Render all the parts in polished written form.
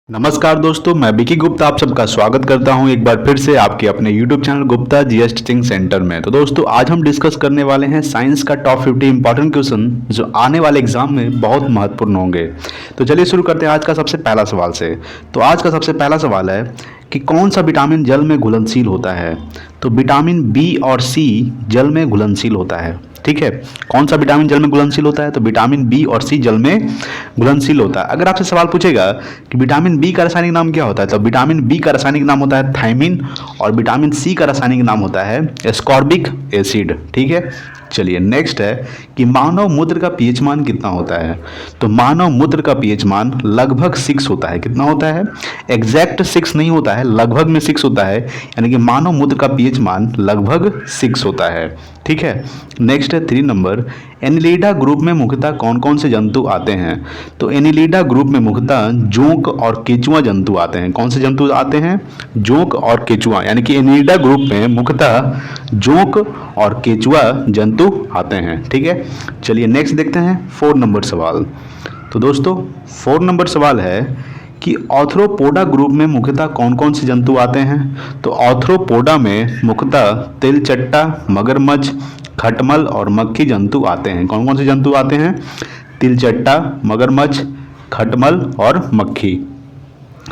नमस्कार दोस्तों, मैं विकी गुप्ता आप सबका स्वागत करता हूं एक बार फिर से आपके अपने YouTube channel Gupta GS teaching centre में। तो दोस्तों आज हम डिस्कस करने वाले हैं साइंस का टॉप 50 इंपॉर्टेंट क्वेश्चन जो आने वाले एग्जाम में बहुत महत्वपूर्ण होंगे। तो चलिए शुरू करते हैं आज का सबसे पहला सवाल से। तो आज का सबसे पहला सवाल है कि कौन सा विटामिन जल में घुलनशील होता है। तो विटामिन बी और सी जल में घुलनशील होता है। ठीक है, कौन सा विटामिन जल में घुलनशील होता है? तो विटामिन बी और सी जल में घुलनशील होता है। अगर आपसे सवाल पूछेगा कि विटामिन बी का रासायनिक नाम क्या होता है, तो विटामिन बी का रासायनिक नाम होता है थायमिन और विटामिन सी का रासायनिक नाम होता है एस्कॉर्बिक एसिड। ठीक है, चलिए नेक्स्ट है कि मानव मूत्र का पीएच मान कितना होता है। तो मानव मूत्र का पीएच मान लगभग 6 होता है। कितना होता है? एग्जैक्ट 6 नहीं होता है, लगभग में 6 होता है, यानी कि मानव मूत्र का पीएच मान लगभग 6 होता है। ठीक है, नेक्स्ट है 3 नंबर, एनिलिडा ग्रुप में मुख्यतः कौन कौन से जंतु आते हैं। तो एनिलिडा ग्रुप में मुख्यतः जोंक और केचुआ जंतु आते हैं। कौन से जंतु आते हैं? जोंक और केचुआ, यानी कि एनिलिडा ग्रुप में मुख्यतः जोंक और केचुआ जंतु आते हैं। ठीक है, चलिए नेक्स्ट देखते हैं 4 नंबर सवाल। तो दोस्तों 4 नंबर सवाल है कि ऑर्थ्रोपोडा ग्रुप में मुख्यतः कौन कौन से जंतु आते हैं। तो ऑर्थ्रोपोडा में मुख्यतः तिलचट्टा, मगरमच्छ, खटमल और मक्खी जंतु आते हैं। कौन कौन से जंतु आते हैं? तिलचट्टा, मगरमच्छ, खटमल और मक्खी।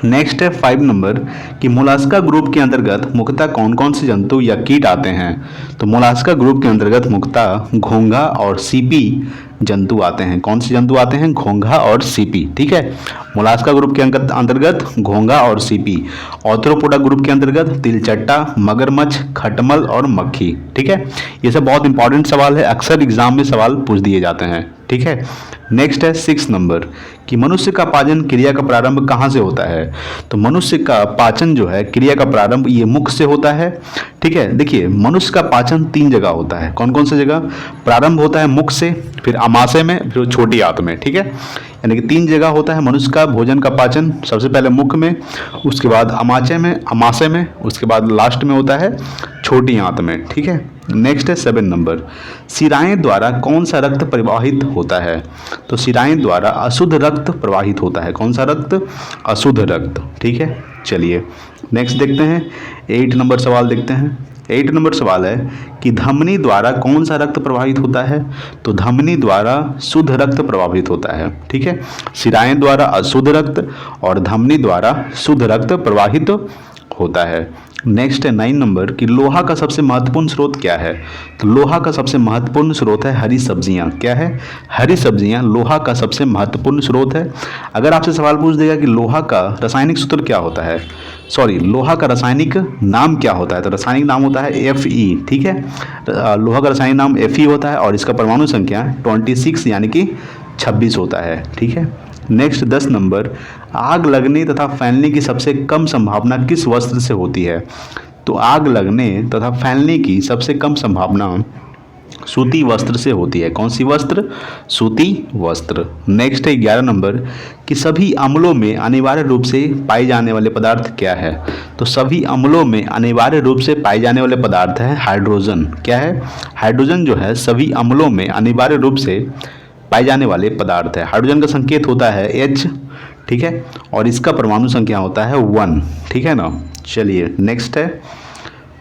नेक्स्ट है 5 नंबर कि मोलास्का ग्रुप के अंतर्गत मुख्यतः कौन कौन से जंतु या कीट आते हैं। तो मोलास्का ग्रुप के अंतर्गत मुख्यतः घोंघा और सीपी जंतु आते हैं। कौन से जंतु आते हैं? घोंघा और सीपी। ठीक है, मोलास्का ग्रुप के अंतर्गत घोंघा और सीपी। ऑर्थ्रोपोडा ग्रुप के अंतर्गत तिलचट्टा, मगरमच्छ, खटमल और मक्खी। ठीक है, ये सब बहुत इंपॉर्टेंट सवाल है, अक्सर एग्जाम में सवाल पूछ दिए जाते हैं। ठीक है, नेक्स्ट है 6 नंबर कि मनुष्य का पाचन क्रिया का प्रारंभ कहाँ से होता है। तो मनुष्य का पाचन जो है क्रिया का प्रारंभ ये मुख से होता है। ठीक है, देखिए मनुष्य का पाचन 3 जगह होता है। कौन कौन सी जगह? प्रारंभ होता है मुख से, फिर अमाशय में, फिर छोटी आंत में। ठीक है, यानी कि 3 जगह होता है मनुष्य का भोजन का पाचन। सबसे पहले मुख में, उसके बाद अमाशय में, उसके बाद लास्ट में होता है छोटी आंत में। ठीक है, नेक्स्ट है 7 नंबर, शिराएं द्वारा कौन सा रक्त प्रवाहित होता है। तो शिराएं द्वारा अशुद्ध रक्त प्रवाहित होता है। कौन सा रक्त? अशुद्ध रक्त। ठीक है, चलिए नेक्स्ट देखते हैं 8 नंबर सवाल देखते हैं। 8 नंबर सवाल है कि धमनी द्वारा कौन सा रक्त प्रवाहित होता है। तो धमनी द्वारा शुद्ध रक्त प्रवाहित होता है। ठीक है, शिराएं द्वारा अशुद्ध रक्त और धमनी द्वारा शुद्ध रक्त प्रवाहित होता है। नेक्स्ट है 9 नंबर कि लोहा का सबसे महत्वपूर्ण स्रोत क्या है। तो लोहा का सबसे महत्वपूर्ण स्रोत है हरी सब्जियां। क्या है? हरी सब्जियां लोहा का सबसे महत्वपूर्ण स्रोत है। अगर आपसे सवाल पूछ देगा कि लोहा का रासायनिक सूत्र क्या होता है, लोहा का रासायनिक नाम क्या होता है, तो रासायनिक नाम होता है Fe। ठीक है, लोहा का रासायनिक नाम Fe होता है और इसका परमाणु संख्या 26 यानी कि 26 होता है। ठीक है, नेक्स्ट 10 नंबर, आग लगने तथा फैलने की सबसे कम संभावना किस वस्त्र से होती है। तो आग लगने तथा फैलने की सबसे कम संभावना सूती वस्त्र से होती है। कौन सी वस्त्र? सूती वस्त्र। नेक्स्ट है 11 नंबर कि सभी अम्लों में अनिवार्य रूप से पाए जाने वाले पदार्थ क्या है। तो सभी अम्लों में अनिवार्य रूप से पाए जाने वाले पदार्थ है हाइड्रोजन। क्या है? हाइड्रोजन जो है सभी अम्लों में अनिवार्य रूप से पाए जाने वाले पदार्थ है। हाइड्रोजन का संकेत होता है H। ठीक है, और इसका परमाणु संख्या होता है 1। ठीक है ना, चलिए नेक्स्ट है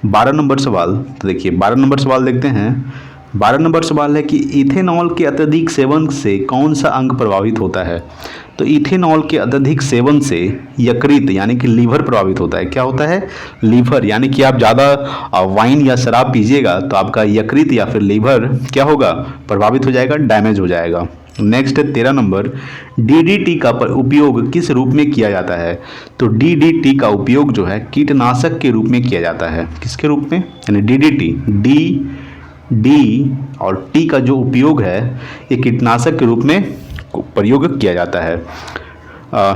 12 नंबर सवाल। तो देखिए 12 नंबर सवाल देखते हैं। 12 नंबर सवाल है कि इथेनॉल के अत्यधिक सेवन से कौन सा अंग प्रभावित होता है। तो इथेनॉल के अत्यधिक सेवन से यकृत यानी कि लीवर प्रभावित होता है। क्या होता है? लीवर, यानी कि आप ज़्यादा वाइन या शराब पीजिएगा तो आपका यकृत या फिर लीवर क्या होगा? प्रभावित हो जाएगा, डैमेज हो जाएगा। नेक्स्ट है 13 नंबर, DDT का उपयोग किस रूप में किया जाता है। तो DDT का उपयोग जो है कीटनाशक के रूप में किया जाता है। किसके रूप में? यानी DDT, डी और टी का जो उपयोग है ये कीटनाशक के रूप में प्रयोग किया जाता है।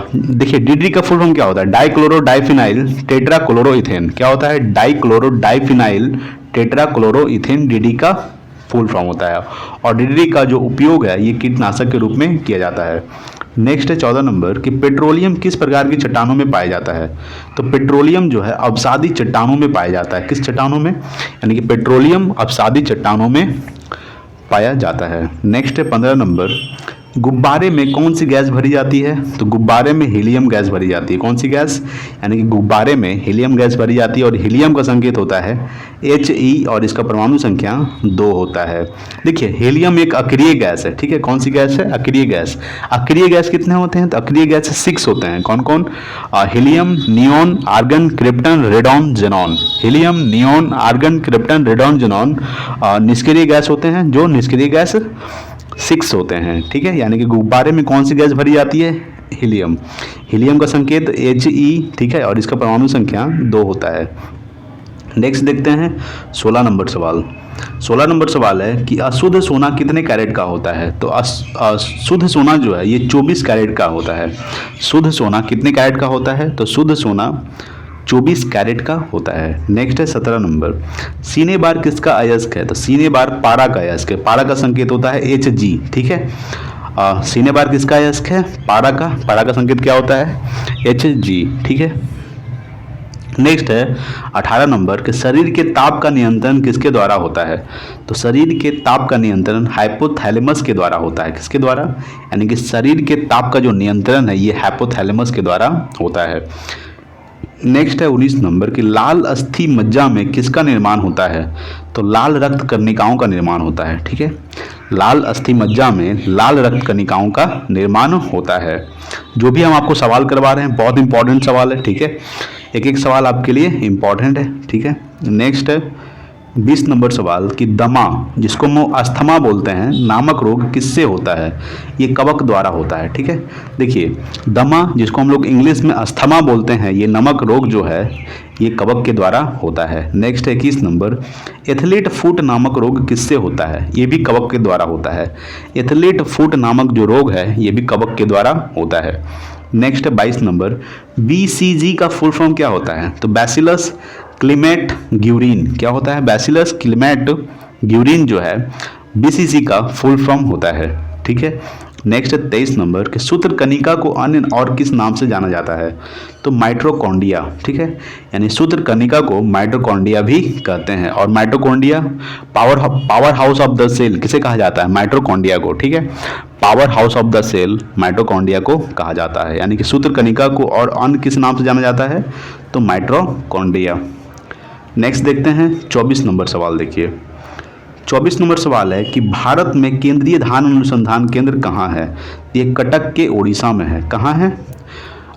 देखिए DDT का फुल फॉर्म क्या होता है? Dichloro diphenyl tetrachloroethane. क्या होता है? डाइक्लोरो डाइफिनाइल टेट्राक्लोरोइथेन DDT का फुल फॉर्म होता है। और DDT का जो उपयोग है ये कीटनाशक के रूप में किया जाता है। नेक्स्ट है 14 नंबर कि पेट्रोलियम किस प्रकार की चट्टानों में पाया जाता है। तो पेट्रोलियम जो है अवसादी चट्टानों में पाया जाता है। किस चट्टानों में? यानी कि पेट्रोलियम अवसादी चट्टानों में पाया जाता है। नेक्स्ट है 15 नंबर गुब्बारे में कौन सी गैस भरी जाती है? तो गुब्बारे में हीलियम गैस भरी जाती है। कौन सी गैस? यानी कि गुब्बारे में हीलियम गैस भरी जाती है और हीलियम का संकेत होता है He और इसका परमाणु संख्या 2 होता है। देखिए हीलियम एक अक्रिय गैस है, ठीक है। कौन सी गैस है? अक्रिय गैस। अक्रिय गैस कितने होते हैं? तो अक्रिय गैस 6 होते हैं। कौन कौन? Helium, neon, argon, krypton, radon, xenon. Helium, neon, argon, krypton, radon, xenon निष्क्रिय गैस होते हैं, जो निष्क्रिय गैस 6 होते हैं, ठीक है। यानी कि गुब्बारे में कौन सी गैस भरी जाती है? हीलियम। हीलियम का संकेत He, ठीक है, और इसका परमाणु संख्या 2 होता है। नेक्स्ट देखते हैं 16 नंबर सवाल। 16 नंबर सवाल है कि अशुद्ध सोना कितने कैरेट का होता है? तो शुद्ध सोना जो है ये 24 कैरेट का होता है। शुद्ध सोना कितने कैरेट का होता है? तो शुद्ध सोना 24 कैरेट का होता है। नेक्स्ट है 17 नंबर। सीने बार किसका अयस्क है? तो सीने बार पारा का अयस्क है। पारा का संकेत होता है Hg, ठीक है। सीने बार किसका अयस्क है? पारा का। पारा का संकेत क्या होता है? Hg, ठीक है। नेक्स्ट है 18 नंबर कि शरीर के ताप का नियंत्रण किसके द्वारा होता है? तो शरीर के ताप का नियंत्रण हाइपोथैलेमस के द्वारा होता है। किसके द्वारा? यानी कि शरीर के ताप का जो नियंत्रण है ये हाइपोथैलेमस के द्वारा होता है। नेक्स्ट है 19 नंबर कि लाल अस्थि मज्जा में किसका निर्माण होता है? तो लाल रक्त कणिकाओं का निर्माण होता है, ठीक है। लाल अस्थि मज्जा में लाल रक्त कणिकाओं का निर्माण होता है। जो भी हम आपको सवाल करवा रहे हैं बहुत इंपॉर्टेंट सवाल है, ठीक है। एक एक सवाल आपके लिए इंपॉर्टेंट है, ठीक है। नेक्स्ट है 20 नंबर सवाल कि दमा, जिसको हम अस्थमा बोलते हैं, नामक रोग किससे होता है? ये कवक द्वारा होता है, ठीक है। देखिए दमा, जिसको हम लोग इंग्लिश में अस्थमा बोलते हैं, ये नमक रोग जो है ये कवक के द्वारा होता है। नेक्स्ट है 21 नंबर, एथलीट फुट नामक रोग किससे होता है? ये भी कवक के द्वारा होता है। एथलीट फुट नामक जो रोग है ये भी कवक के द्वारा होता है। नेक्स्ट है 22 नंबर, BCG का फुल फॉर्म क्या होता है? तो बैसिलस क्लिमेट ग्यूरिन। क्या होता है? बैसिलस क्लिमेट ग्यूरिन जो है BCG का फुल फॉर्म होता है, ठीक है। नेक्स्ट है 23 नंबर कि सूत्र कणिका को अन्य और किस नाम से जाना जाता है? तो माइटोकॉन्ड्रिया, ठीक है। यानी सूत्र कणिका को माइटोकॉन्ड्रिया भी कहते हैं। और mitochondria power house of the cell किसे कहा जाता है? माइटोकॉन्ड्रिया को, ठीक है। Power house of the cell mitochondria को कहा जाता है। यानी कि सूत्र कणिका को और अन्य किस नाम से जाना जाता है? तो माइटोकॉन्ड्रिया। नेक्स्ट देखते हैं 24 नंबर सवाल। देखिए 24 नंबर सवाल है कि भारत में केंद्रीय धान अनुसंधान केंद्र कहाँ है? ये कटक के उड़ीसा में है। कहाँ है?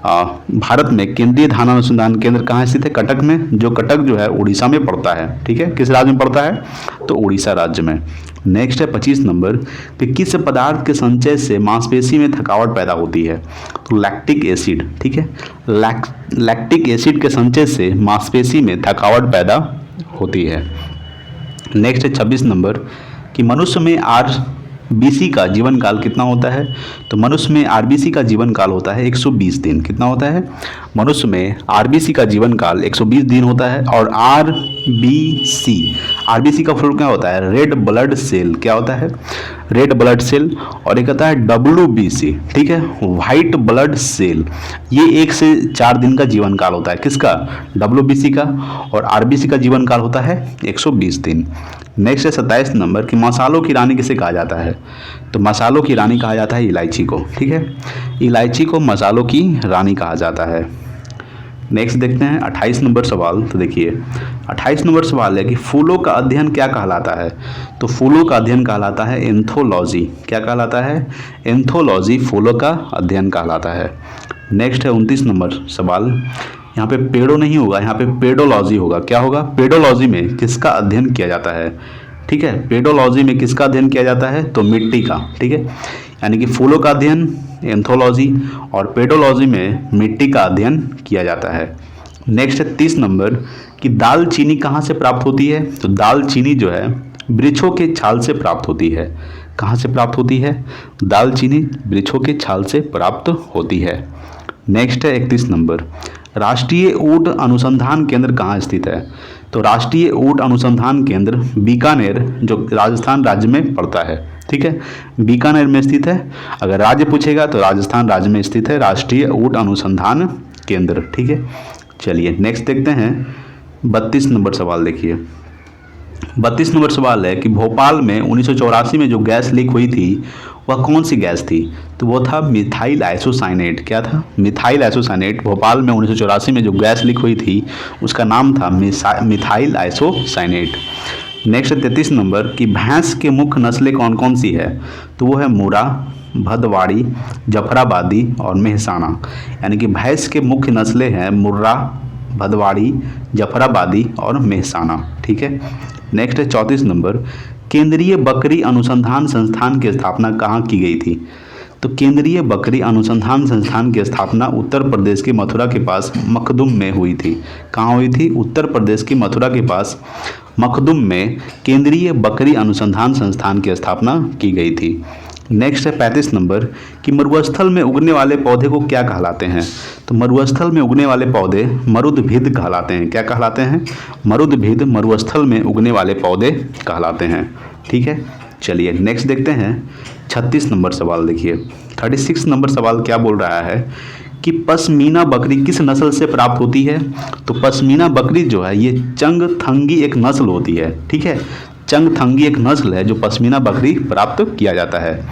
भारत में केंद्रीय धान अनुसंधान केंद्र कहाँ स्थित है? कटक में, जो कटक जो है उड़ीसा में पड़ता है, ठीक है। किस राज्य में पड़ता है? तो उड़ीसा राज्य में। नेक्स्ट है 25 नंबर कि किस पदार्थ के संचय से मांसपेशी में थकावट पैदा होती है? तो लैक्टिक एसिड, ठीक है। लैक्टिक एसिड के संचय से मांसपेशी में थकावट पैदा होती है। नेक्स्ट है 26 नंबर कि मनुष्य में RBC का जीवन काल कितना होता है? तो मनुष्य में RBC का जीवन काल होता है 120 दिन। कितना होता है? मनुष्य में RBC का जीवन काल 120 दिन होता है। और RBC का फुल क्या होता है? Red blood cell. क्या होता है? Red blood cell. और एक होता है WBC, ठीक है, व्हाइट ब्लड सेल। ये 1 से 4 दिन का जीवन काल होता है। किसका? WBC का। और RBC का जीवन काल होता है 120 दिन। नेक्स्ट है 27 नंबर कि मसालों की रानी किसे कहा जाता है? तो मसालों की रानी कहा जाता है इलायची को, ठीक है। इलायची को मसालों की रानी कहा जाता है। नेक्स्ट देखते हैं 28 नंबर सवाल। तो देखिए 28 नंबर सवाल है कि फूलों का अध्ययन क्या कहलाता है? तो फूलों का अध्ययन कहलाता है एंथोलॉजी। क्या कहलाता है? एंथोलॉजी फूलों का अध्ययन कहलाता है। नेक्स्ट है 29 नंबर सवाल। यहाँ पे पेड़ो नहीं होगा, यहाँ पे पेडोलॉजी होगा। क्या होगा? पेडोलॉजी में किसका अध्ययन किया जाता है? ठीक है, पेडोलॉजी में किसका अध्ययन किया जाता है? तो मिट्टी का, ठीक है। यानी कि फूलों का अध्ययन एंथोलॉजी और पेडोलॉजी में मिट्टी का अध्ययन किया जाता है। नेक्स्ट है 30 नंबर कि दालचीनी कहाँ से प्राप्त होती है? तो दालचीनी जो है वृक्षों के छाल से प्राप्त होती है। कहाँ से प्राप्त होती है? दालचीनी वृक्षों के छाल से प्राप्त होती है। नेक्स्ट है 31 नंबर, राष्ट्रीय ऊँट अनुसंधान केंद्र कहाँ स्थित है? तो राष्ट्रीय ऊँट अनुसंधान केंद्र बीकानेर, जो राजस्थान राज्य में पड़ता है, ठीक है, बीकानेर में स्थित है। अगर राज्य पूछेगा तो राजस्थान राज्य में स्थित है राष्ट्रीय ऊँट अनुसंधान केंद्र, ठीक है। चलिए नेक्स्ट देखते हैं 32 नंबर सवाल। देखिए 32 नंबर सवाल है कि भोपाल में 1984 में जो गैस लीक हुई थी वह कौन सी गैस थी? तो वो था मिथाइल आइसोसाइनेट। क्या था? Methyl isocyanate. भोपाल में 1984 में जो गैस लीक हुई थी उसका नाम था मिथाइल आइसोसाइनेट। नेक्स्ट 33 नंबर कि भैंस के मुख्य नस्लें कौन कौन सी है? तो वो है मुर्रा, भदवाड़ी, जफराबादी और मेहसाना। यानी कि भैंस के मुख्य नस्लें हैं मुर्रा, भदवाड़ी, जफराबादी और मेहसाना। ठीक है। नेक्स्ट है 34 नंबर, केंद्रीय बकरी अनुसंधान संस्थान की स्थापना कहाँ की गई थी? तो केंद्रीय बकरी अनुसंधान संस्थान की स्थापना उत्तर प्रदेश के मथुरा के पास मखदुम में हुई थी। कहाँ हुई थी? उत्तर प्रदेश के मथुरा के पास मखदुम में केंद्रीय बकरी अनुसंधान संस्थान की स्थापना की गई थी। नेक्स्ट है 35 नंबर कि मरुस्थल में उगने वाले पौधे को क्या कहलाते हैं? तो मरुस्थल में उगने वाले पौधे मरुद्भिद कहलाते हैं। क्या कहलाते हैं? मरुद्भिद मरुस्थल में उगने वाले पौधे कहलाते हैं। ठीक है। चलिए नेक्स्ट देखते हैं 36 नंबर सवाल। देखिए 36 नंबर सवाल क्या बोल रहा है कि पश्मीना बकरी किस नस्ल से प्राप्त होती है? तो पश्मीना बकरी जो है ये चंगथंगी एक नस्ल होती है। ठीक है। चंगथंगी एक नस्ल है जो पश्मीना बकरी प्राप्त किया जाता है।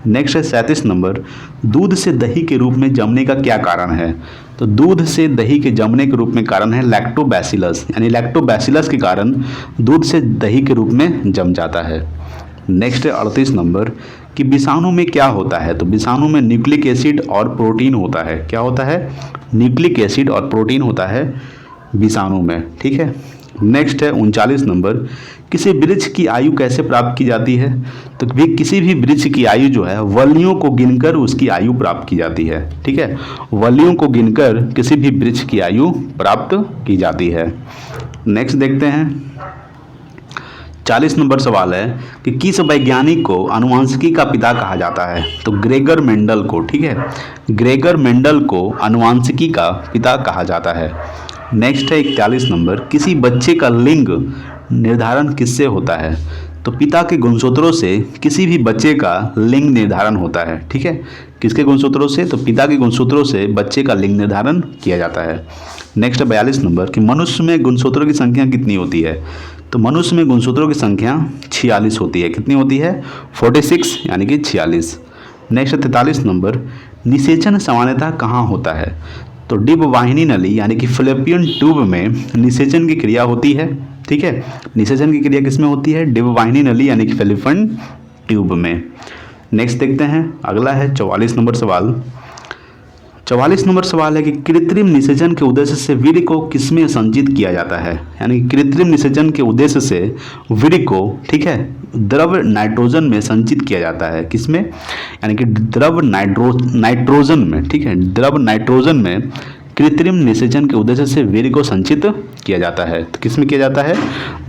नेक्स्ट है 37 नंबर, दूध से दही के रूप में जमने का क्या कारण है? तो दूध से दही के जमने के रूप में कारण है लैक्टोबैसिलस। यानी लैक्टोबैसिलस के कारण दूध से दही के रूप में जम जाता है। नेक्स्ट है 38 नंबर कि विषाणु में क्या होता है? तो विषाणु में न्यूक्लिक एसिड और प्रोटीन होता है। क्या होता है? न्यूक्लिक एसिड और प्रोटीन होता है विषाणु में। ठीक है। नेक्स्ट है 39 नंबर, किसी वृक्ष की आयु कैसे प्राप्त की जाती है? तो भी किसी भी वृक्ष की आयु जो है वलियों को गिनकर उसकी आयु प्राप्त की जाती है। ठीक है। वलियों को गिनकर किसी भी वृक्ष की आयु प्राप्त की जाती है। नेक्स्ट देखते हैं 40 नंबर सवाल है कि किस वैज्ञानिक को आनुवंशिकी का पिता कहा जाता है? तो ग्रेगर मेंडल को। ठीक है। ग्रेगर मेंडल को आनुवंशिकी का पिता कहा जाता है। नेक्स्ट है 41 नंबर, किसी बच्चे का लिंग निर्धारण किससे होता है? तो पिता के गुणसूत्रों से किसी भी बच्चे का लिंग निर्धारण होता है। ठीक है। किसके गुणसूत्रों से? तो पिता के गुणसूत्रों से बच्चे का लिंग निर्धारण किया जाता है। नेक्स्ट 42 नंबर कि मनुष्य में गुणसूत्रों की संख्या कितनी होती है? तो मनुष्य में गुणसूत्रों की संख्या 46 होती है। कितनी होती है? 46 यानी कि 46। नेक्स्ट 43 नंबर, निषेचन सामान्यतः कहाँ होता है? तो डिब वाहिनी नली यानी कि फैलोपियन ट्यूब में निषेचन की क्रिया होती है। ठीक है। निषेचन की क्रिया किसमें होती है? डिब वाहिनी नली यानी कि फैलोपियन ट्यूब में। नेक्स्ट देखते हैं, अगला है 44 नंबर सवाल। 44 नंबर सवाल है कि कृत्रिम निषेचन के उद्देश्य से वीर्य को किसमें संचित किया जाता है? यानी कृत्रिम निषेचन के उद्देश्य से वीर्य को, ठीक है, द्रव नाइट्रोजन में संचित किया जाता है। किसमें? यानी कि द्रव नाइट्रोजन में। ठीक है। द्रव नाइट्रोजन में कृत्रिम निषेचन के उद्देश्य से वीर्य को संचित किया जाता है। तो किसमें किया जाता है?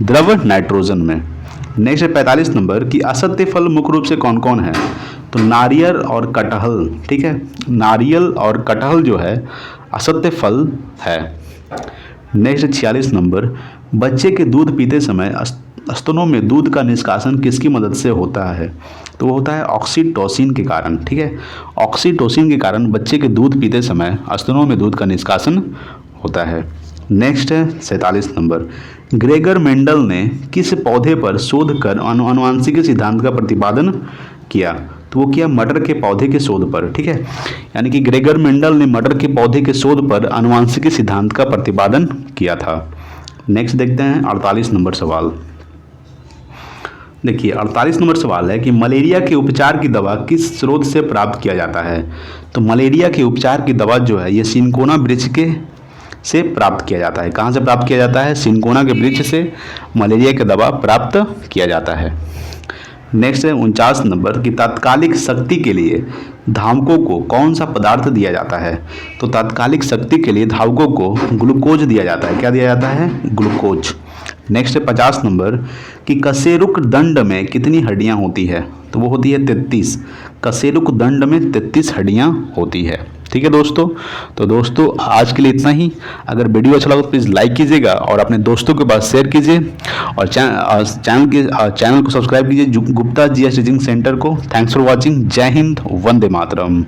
द्रव नाइट्रोजन में। नेक्स्ट 45 नंबर कि असत्य फल मुख्य रूप से कौन कौन है? तो नारियल और कटहल। ठीक है। नारियल और कटहल जो है असत्य फल है। नेक्स्ट 46 नंबर, बच्चे के दूध पीते समय स्तनों में दूध का निष्कासन किसकी मदद से होता है? तो वो होता है ऑक्सीटोसिन के कारण। ठीक है। ऑक्सीटोसिन के कारण बच्चे के दूध पीते समय स्तनों में दूध का निष्कासन होता है। नेक्स्ट है 47 नंबर, ग्रेगर मेंडल ने किस पौधे पर शोध कर आनुवंशिकी सिद्धांत का प्रतिपादन किया? तो वो किया मटर के पौधे के शोध पर। ठीक है। यानी कि ग्रेगर मेंडल ने मटर के पौधे के शोध पर आनुवंशिकी सिद्धांत का प्रतिपादन किया था। नेक्स्ट देखते हैं 48 नंबर सवाल। देखिए 48 नंबर सवाल है कि मलेरिया के उपचार की दवा किस स्रोत से प्राप्त किया जाता है? तो मलेरिया के उपचार की दवा जो है ये सिनकोना वृक्ष के से प्राप्त किया जाता है। कहाँ से प्राप्त किया जाता है? सिनकोना के वृक्ष से मलेरिया की दवा प्राप्त किया जाता है। नेक्स्ट है 49 नंबर कि तात्कालिक शक्ति के लिए धावकों को कौन सा पदार्थ दिया जाता है? तो तात्कालिक शक्ति के लिए धावकों को ग्लूकोज दिया जाता है। क्या दिया जाता है? ग्लूकोज। नेक्स्ट है 50 नंबर कि कशेरुक दंड में कितनी हड्डियां होती है? तो वो होती है 33। कशेरुक दंड में 33 हड्डियां होती है। ठीक है दोस्तों। तो दोस्तों आज के लिए इतना ही। अगर वीडियो अच्छा लगा तो प्लीज़ लाइक कीजिएगा और अपने दोस्तों के पास शेयर कीजिए और चैनल को सब्सक्राइब कीजिए गुप्ता जीएस टीचिंग सेंटर को। Thanks for watching. जय हिंद, वंदे मातरम।